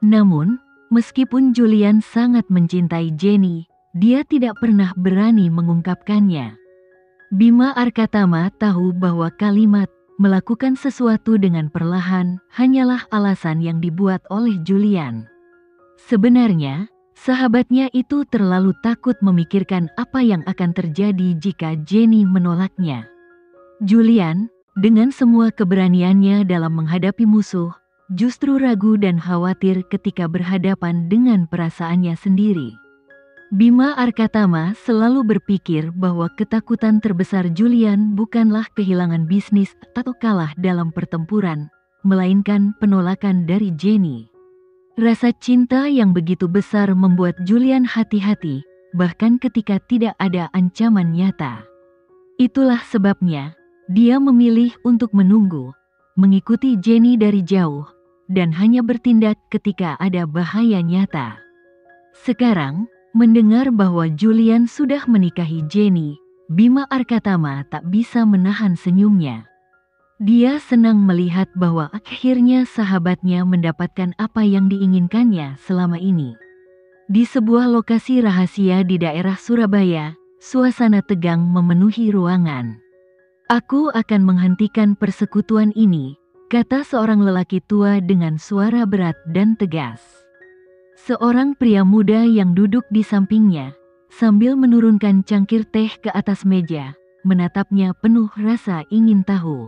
Namun, meskipun Julian sangat mencintai Jenny, dia tidak pernah berani mengungkapkannya. Bima Arkatama tahu bahwa kalimat melakukan sesuatu dengan perlahan hanyalah alasan yang dibuat oleh Julian. Sebenarnya, sahabatnya itu terlalu takut memikirkan apa yang akan terjadi jika Jenny menolaknya. Julian, dengan semua keberaniannya dalam menghadapi musuh, justru ragu dan khawatir ketika berhadapan dengan perasaannya sendiri. Bima Arkatama selalu berpikir bahwa ketakutan terbesar Julian bukanlah kehilangan bisnis atau kalah dalam pertempuran, melainkan penolakan dari Jenny. Rasa cinta yang begitu besar membuat Julian hati-hati, bahkan ketika tidak ada ancaman nyata. Itulah sebabnya, dia memilih untuk menunggu, mengikuti Jenny dari jauh, dan hanya bertindak ketika ada bahaya nyata. Sekarang, mendengar bahwa Julian sudah menikahi Jenny, Bima Arkatama tak bisa menahan senyumnya. Dia senang melihat bahwa akhirnya sahabatnya mendapatkan apa yang diinginkannya selama ini. Di sebuah lokasi rahasia di daerah Surabaya, suasana tegang memenuhi ruangan. "Aku akan menghentikan persekutuan ini," kata seorang lelaki tua dengan suara berat dan tegas. Seorang pria muda yang duduk di sampingnya, sambil menurunkan cangkir teh ke atas meja, menatapnya penuh rasa ingin tahu.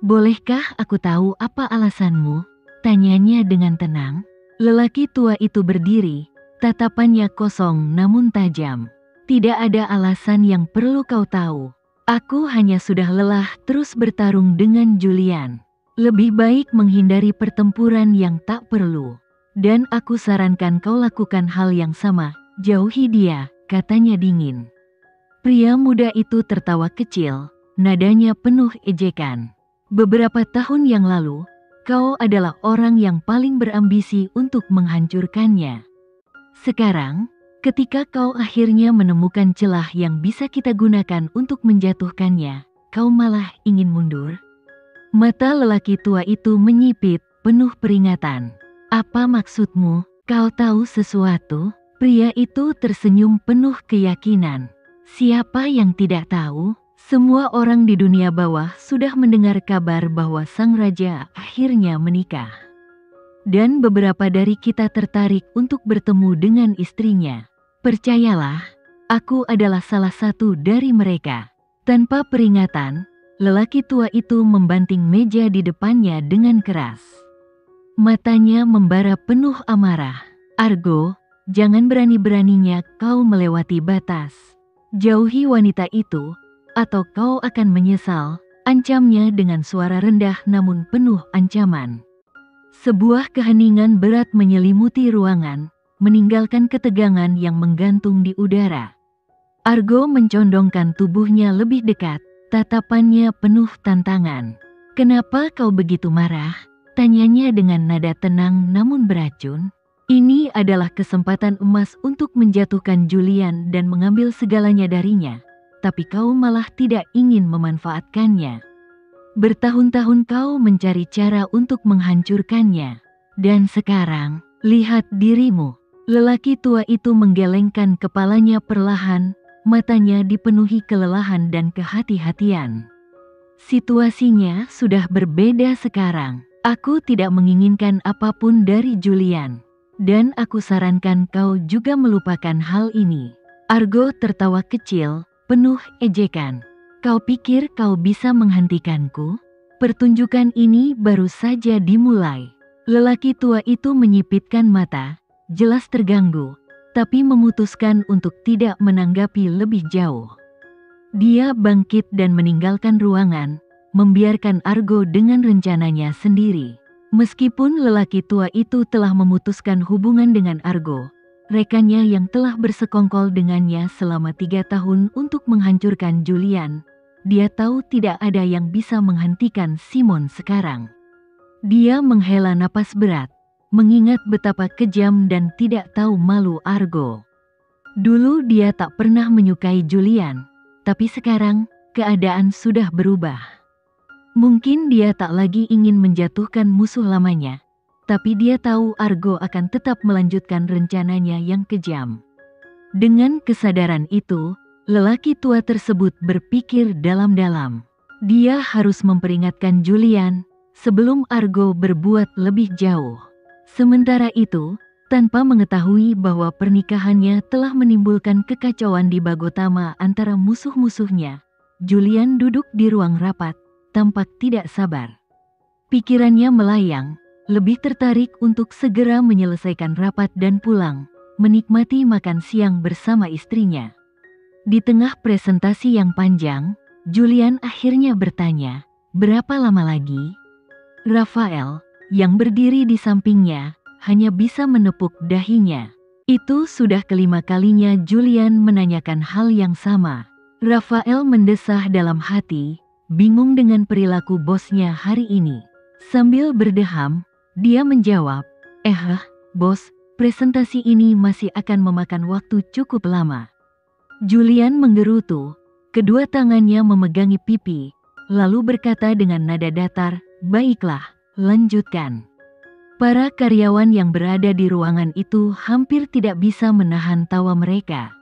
"Bolehkah aku tahu apa alasanmu?" tanyanya dengan tenang. Lelaki tua itu berdiri, tatapannya kosong namun tajam. "Tidak ada alasan yang perlu kau tahu. Aku hanya sudah lelah terus bertarung dengan Julian. Lebih baik menghindari pertempuran yang tak perlu. Dan aku sarankan kau lakukan hal yang sama, jauhi dia," katanya dingin. Pria muda itu tertawa kecil, nadanya penuh ejekan. "Beberapa tahun yang lalu, kau adalah orang yang paling berambisi untuk menghancurkannya. Sekarang, ketika kau akhirnya menemukan celah yang bisa kita gunakan untuk menjatuhkannya, kau malah ingin mundur?" Mata lelaki tua itu menyipit, penuh peringatan. "Apa maksudmu? Kau tahu sesuatu?" Pria itu tersenyum penuh keyakinan. "Siapa yang tidak tahu? Semua orang di dunia bawah sudah mendengar kabar bahwa sang raja akhirnya menikah. Dan beberapa dari kita tertarik untuk bertemu dengan istrinya. Percayalah, aku adalah salah satu dari mereka." Tanpa peringatan, lelaki tua itu membanting meja di depannya dengan keras. Matanya membara penuh amarah. "Argo, jangan berani-beraninya kau melewati batas. Jauhi wanita itu, atau kau akan menyesal," ancamnya dengan suara rendah namun penuh ancaman. Sebuah keheningan berat menyelimuti ruangan, meninggalkan ketegangan yang menggantung di udara. Argo mencondongkan tubuhnya lebih dekat, tatapannya penuh tantangan. "Kenapa kau begitu marah?" tanyanya dengan nada tenang namun beracun. "Ini adalah kesempatan emas untuk menjatuhkan Julian dan mengambil segalanya darinya. Tapi kau malah tidak ingin memanfaatkannya. Bertahun-tahun kau mencari cara untuk menghancurkannya. Dan sekarang, lihat dirimu." Lelaki tua itu menggelengkan kepalanya perlahan, matanya dipenuhi kelelahan dan kehati-hatian. "Situasinya sudah berbeda sekarang. Aku tidak menginginkan apapun dari Julian. Dan aku sarankan kau juga melupakan hal ini." Argo tertawa kecil, penuh ejekan. "Kau pikir kau bisa menghentikanku? Pertunjukan ini baru saja dimulai." Lelaki tua itu menyipitkan mata, jelas terganggu, tapi memutuskan untuk tidak menanggapi lebih jauh. Dia bangkit dan meninggalkan ruangan, membiarkan Argo dengan rencananya sendiri. Meskipun lelaki tua itu telah memutuskan hubungan dengan Argo, rekannya yang telah bersekongkol dengannya selama 3 tahun untuk menghancurkan Julian, dia tahu tidak ada yang bisa menghentikan Simon sekarang. Dia menghela napas berat, mengingat betapa kejam dan tidak tahu malu Argo. Dulu dia tak pernah menyukai Julian, tapi sekarang keadaan sudah berubah. Mungkin dia tak lagi ingin menjatuhkan musuh lamanya, tapi dia tahu Argo akan tetap melanjutkan rencananya yang kejam. Dengan kesadaran itu, lelaki tua tersebut berpikir dalam-dalam. Dia harus memperingatkan Julian sebelum Argo berbuat lebih jauh. Sementara itu, tanpa mengetahui bahwa pernikahannya telah menimbulkan kekacauan di Bagotama antara musuh-musuhnya, Julian duduk di ruang rapat, tampak tidak sabar. Pikirannya melayang, lebih tertarik untuk segera menyelesaikan rapat dan pulang, menikmati makan siang bersama istrinya. Di tengah presentasi yang panjang, Julian akhirnya bertanya, "Berapa lama lagi?" Rafael, yang berdiri di sampingnya, hanya bisa menepuk dahinya. Itu sudah kelima kalinya Julian menanyakan hal yang sama. Rafael mendesah dalam hati, bingung dengan perilaku bosnya hari ini. Sambil berdeham, dia menjawab, bos, presentasi ini masih akan memakan waktu cukup lama." Julian menggerutu, kedua tangannya memegangi pipi, lalu berkata dengan nada datar, "Baiklah, lanjutkan." Para karyawan yang berada di ruangan itu hampir tidak bisa menahan tawa mereka.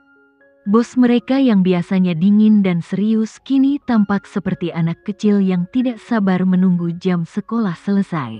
Bos mereka yang biasanya dingin dan serius kini tampak seperti anak kecil yang tidak sabar menunggu jam sekolah selesai.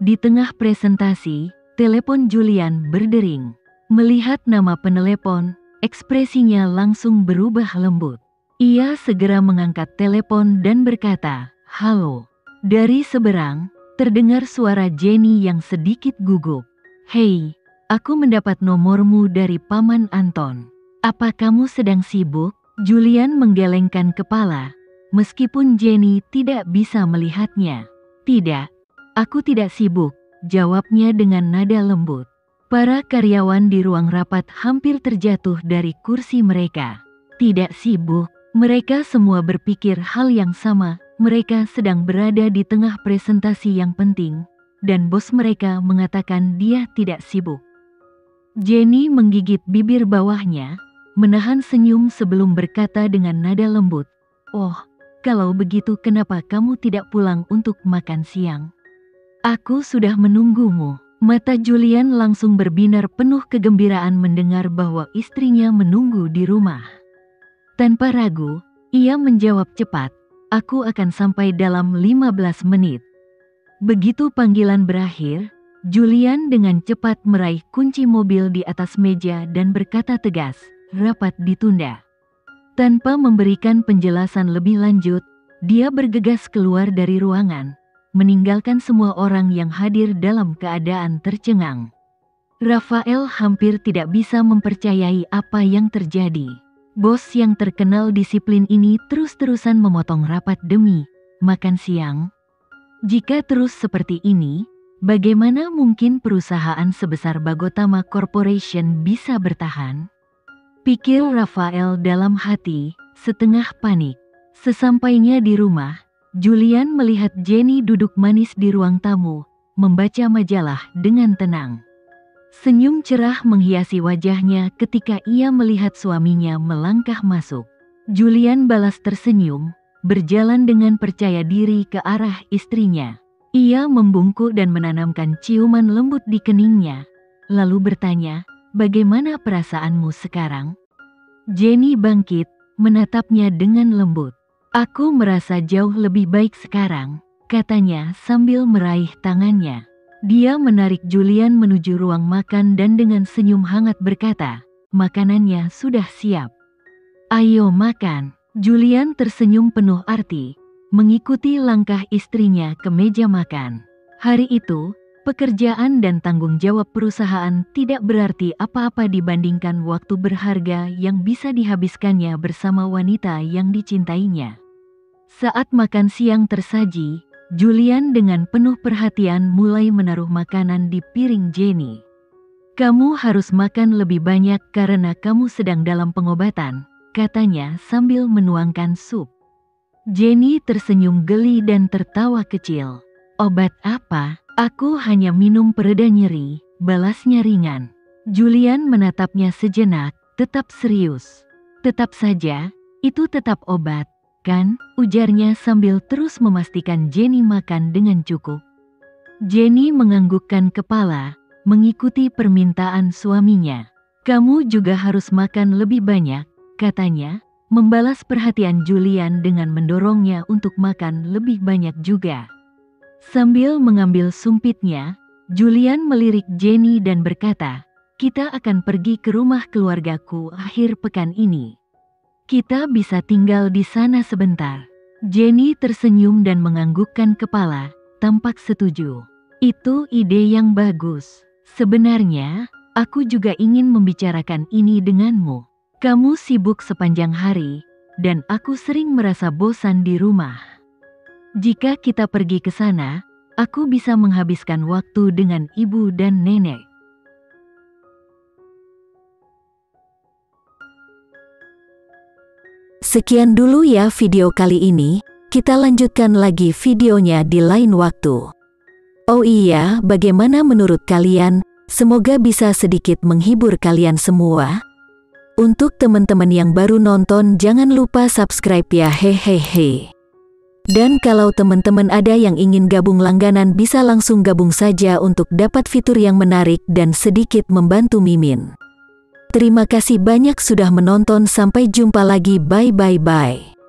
Di tengah presentasi, telepon Julian berdering. Melihat nama penelepon, ekspresinya langsung berubah lembut. Ia segera mengangkat telepon dan berkata, "Halo." Dari seberang, terdengar suara Jenny yang sedikit gugup. "Hei, aku mendapat nomormu dari Paman Anton. Apa kamu sedang sibuk?" Julian menggelengkan kepala, meskipun Jenny tidak bisa melihatnya. "Tidak, aku tidak sibuk," jawabnya dengan nada lembut. Para karyawan di ruang rapat hampir terjatuh dari kursi mereka. Tidak sibuk, mereka semua berpikir hal yang sama. Mereka sedang berada di tengah presentasi yang penting, dan bos mereka mengatakan dia tidak sibuk. Jenny menggigit bibir bawahnya, menahan senyum sebelum berkata dengan nada lembut, "Oh, kalau begitu kenapa kamu tidak pulang untuk makan siang? Aku sudah menunggumu." Mata Julian langsung berbinar penuh kegembiraan mendengar bahwa istrinya menunggu di rumah. Tanpa ragu, ia menjawab cepat, "Aku akan sampai dalam 15 menit." Begitu panggilan berakhir, Julian dengan cepat meraih kunci mobil di atas meja dan berkata tegas, "Rapat ditunda." Tanpa memberikan penjelasan lebih lanjut, dia bergegas keluar dari ruangan, meninggalkan semua orang yang hadir dalam keadaan tercengang. Rafael hampir tidak bisa mempercayai apa yang terjadi. Bos yang terkenal disiplin ini terus-terusan memotong rapat demi makan siang. Jika terus seperti ini, bagaimana mungkin perusahaan sebesar Bagotama Corporation bisa bertahan? Pikir Rafael dalam hati, setengah panik. Sesampainya di rumah, Julian melihat Jenny duduk manis di ruang tamu, membaca majalah dengan tenang. Senyum cerah menghiasi wajahnya ketika ia melihat suaminya melangkah masuk. Julian balas tersenyum, berjalan dengan percaya diri ke arah istrinya. Ia membungkuk dan menanamkan ciuman lembut di keningnya, lalu bertanya, "Bagaimana perasaanmu sekarang?" Jenny bangkit, menatapnya dengan lembut. "Aku merasa jauh lebih baik sekarang," katanya sambil meraih tangannya. Dia menarik Julian menuju ruang makan dan dengan senyum hangat berkata, "Makanannya sudah siap. Ayo makan." Julian tersenyum penuh arti, mengikuti langkah istrinya ke meja makan. Hari itu, pekerjaan dan tanggung jawab perusahaan tidak berarti apa-apa dibandingkan waktu berharga yang bisa dihabiskannya bersama wanita yang dicintainya. Saat makan siang tersaji, Julian dengan penuh perhatian mulai menaruh makanan di piring Jenny. "Kamu harus makan lebih banyak karena kamu sedang dalam pengobatan," katanya sambil menuangkan sup. Jenny tersenyum geli dan tertawa kecil. "Obat apa?" "Aku hanya minum pereda nyeri," balasnya ringan. Julian menatapnya sejenak, tetap serius. "Tetap saja, itu tetap obat, kan?" ujarnya sambil terus memastikan Jenny makan dengan cukup. Jenny menganggukkan kepala, mengikuti permintaan suaminya. Kamu juga harus makan lebih banyak, katanya, membalas perhatian Julian dengan mendorongnya untuk makan lebih banyak juga. Sambil mengambil sumpitnya, Julian melirik Jenny dan berkata, "Kita akan pergi ke rumah keluargaku akhir pekan ini. Kita bisa tinggal di sana sebentar." Jenny tersenyum dan menganggukkan kepala, tampak setuju. "Itu ide yang bagus. Sebenarnya, aku juga ingin membicarakan ini denganmu. Kamu sibuk sepanjang hari, dan aku sering merasa bosan di rumah. Jika kita pergi ke sana, aku bisa menghabiskan waktu dengan ibu dan nenek." Sekian dulu ya video kali ini, kita lanjutkan lagi videonya di lain waktu. Oh iya, bagaimana menurut kalian? Semoga bisa sedikit menghibur kalian semua. Untuk teman-teman yang baru nonton, jangan lupa subscribe ya, hehehe. Dan kalau teman-teman ada yang ingin gabung langganan, bisa langsung gabung saja untuk dapat fitur yang menarik dan sedikit membantu Mimin. Terima kasih banyak sudah menonton, sampai jumpa lagi, bye bye bye.